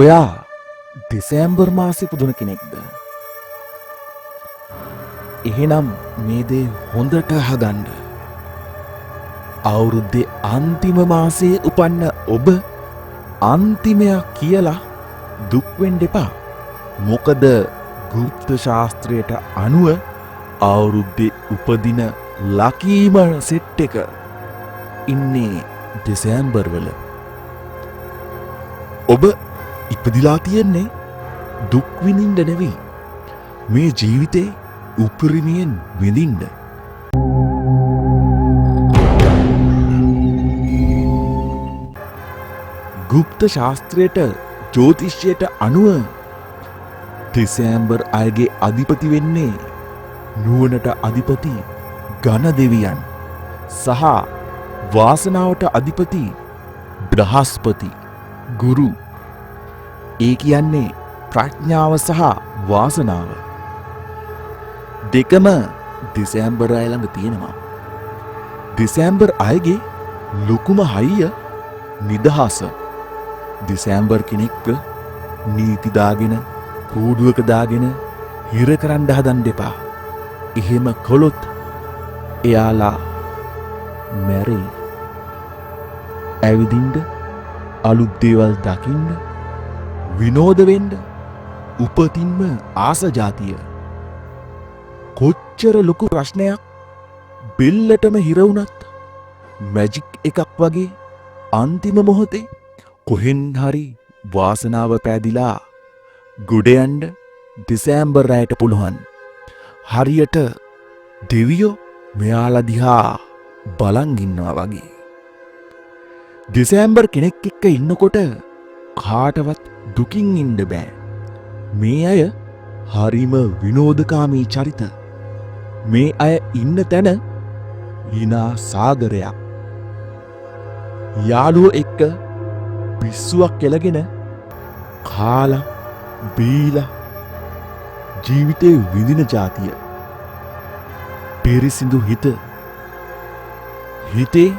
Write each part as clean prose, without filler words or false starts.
ඔයා දෙසැම්බර් මාසේ පුදුන කෙනෙක්ද? එහෙනම් මේ දේ හොඳට අහගන්න. අවුරුද්දේ අන්තිම මාසයේ උපන්න ඔබ අන්තිමයා කියලා දුක් වෙන්න එපා. මොකද ගුප්ත ශාස්ත්‍රයට අනුව අවුරුද්දේ උපදින ලකීම සෙට් එක ඉන්නේ දෙසැම්බර් වල. ඔබ ඉපදිලා තියෙන්නේ දුක් විඳින්න නෙවෙයි, මේ ජීවිතේ උපරිමයෙන් විඳින්න. ගුප්ත ශාස්ත්‍රයට ජ්‍යොතිෂයට අනුව දෙසැම්බර් අයගේ අධිපති වෙන්නේ නුවණට අධිපති ගණ දෙවියන් සහ වාසනාවට අධිපති බ්‍රහස්පති ගුරු. ඒ කියන්නේ ප්‍රඥාව සහ වාසනාව දෙකම දෙසැම්බර් අය ළඟ තියෙනවා. දෙසැම්බර් අයගේ ලොකුම හයිය නිදහස. දෙසැම්බර් කෙනෙක්ව නීති දාගෙන කූඩුවක දාගෙන හිර කරන්න හදන්න එපා. එහෙම කළොත් එයාලා මැරෙයි. ඇවිදින්න, අලුත් දේවල් දකින්න, විනෝද වෙන්න උපතින්ම ආස જાතිය. කොච්චර ලොකු ප්‍රශ්නයක් බෙල්ලටම හිර වුණත් මැජික් එකක් වගේ අන්තිම මොහොතේ කොහෙන් හරි වාසනාව පෑදිලා ගොඩ යන්න දෙසැම්බර් රැයට පුළුවන්. හරියට දෙවියෝ මෙයාලා දිහා බලන් ඉන්නවා වගේ. දෙසැම්බර් කෙනෙක් එක්ක ඉන්නකොට කාටවත් දුකින් ඉන්න බෑ. මේ අය හරිම විනෝදකාමී චරිත. මේ අය ඉන්න තැන හිනා සාගරයක්. යාළුවෝ එක්ක පිස්සුවක් කෙලගෙන කාලා බීලා ජීවිතේ විඳින જાතිය. පිරිසිදු හිත. හිතේ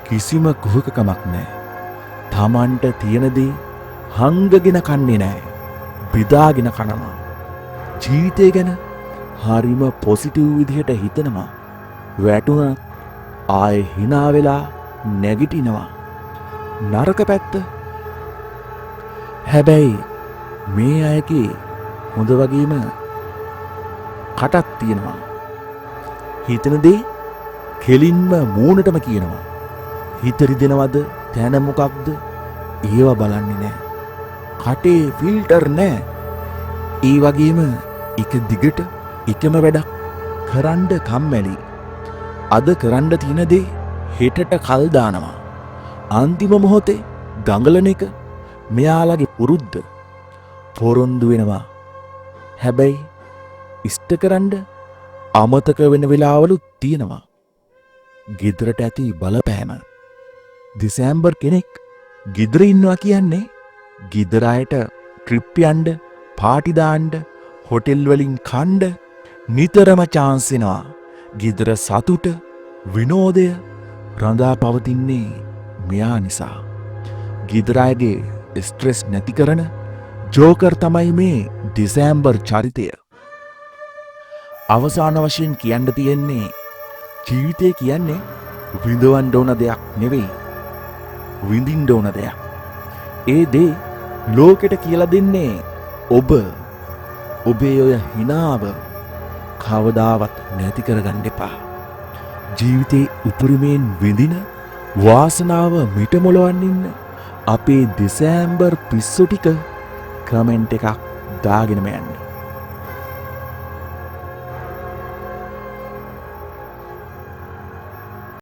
කිසිම කුහකකමක් නැහැ. තමන්ට තියෙන දේ හංගගෙන කන්නේ නැහැ. බෙදාගෙන කනවා. ජීවිතය ගැන හරිම පොසිටිව් විදිහට හිතනවා. වැටුණත් ආයේ hina වෙලා නැගිටිනවා. නරක පැත්ත හැබැයි මේ අයගේ හොඳ වගේම කටක් තියෙනවා. හිතන දේ කෙලින්ම මූණටම කියනවා. හිත රිදෙනවද, තැන මොකක්ද ඒවා බලන්නේ නැහැ. කටේ ෆිල්ටර් නැහැ. ඒ වගේම එක දිගට එකම වැඩක් කරන්න කම්මැලි. අද කරන්න තියෙන දේ හෙටට කල් දානවා. අන්තිම මොහොතේ දඟලන එක මෙයාලගේ පුරුද්ද. පොරොන්දු වෙනවා. හැබැයි ඉෂ්ට කරන්න අමතක වෙන වෙලාවලුත් තියෙනවා. ගෙදරට ඇති බලපෑම. දෙසැම්බර් කෙනෙක් ගෙදර ඉන්නවා කියන්නේ ගෙදර අයට ට්‍රිප් යන්න, පාටි දාන්න, හොටෙල් වලින් කන්න නිතරම chance එනවා. ගෙදර සතුට, විනෝදය රඳා පවතින්නේ මෙයා නිසා. ගෙදර අයගේ ස්ට්‍රෙස් නැති කරන ජෝකර් තමයි මේ දෙසැම්බර් චරිතය. අවසාන වශයෙන් කියන්න තියෙන්නේ ජීවිතය කියන්නේ විඳවන්න ඕන දෙයක් නෙවෙයි, විඳින්න ඕන දෙයක්. ඒ දේ ලෝකෙට කියලා දෙන්නේ ඔබ. ඔබේ ඔය හිනාව කවදාවත් නැති කරගන්න එපා. ජීවිතේ උපරිමයෙන් විඳින වාසනාව මිටමොලවන්න ඉන්න අපේ දෙසැම්බර් පිස්සු ටික කමෙන්ට් එකක් දාගෙනම යන්න.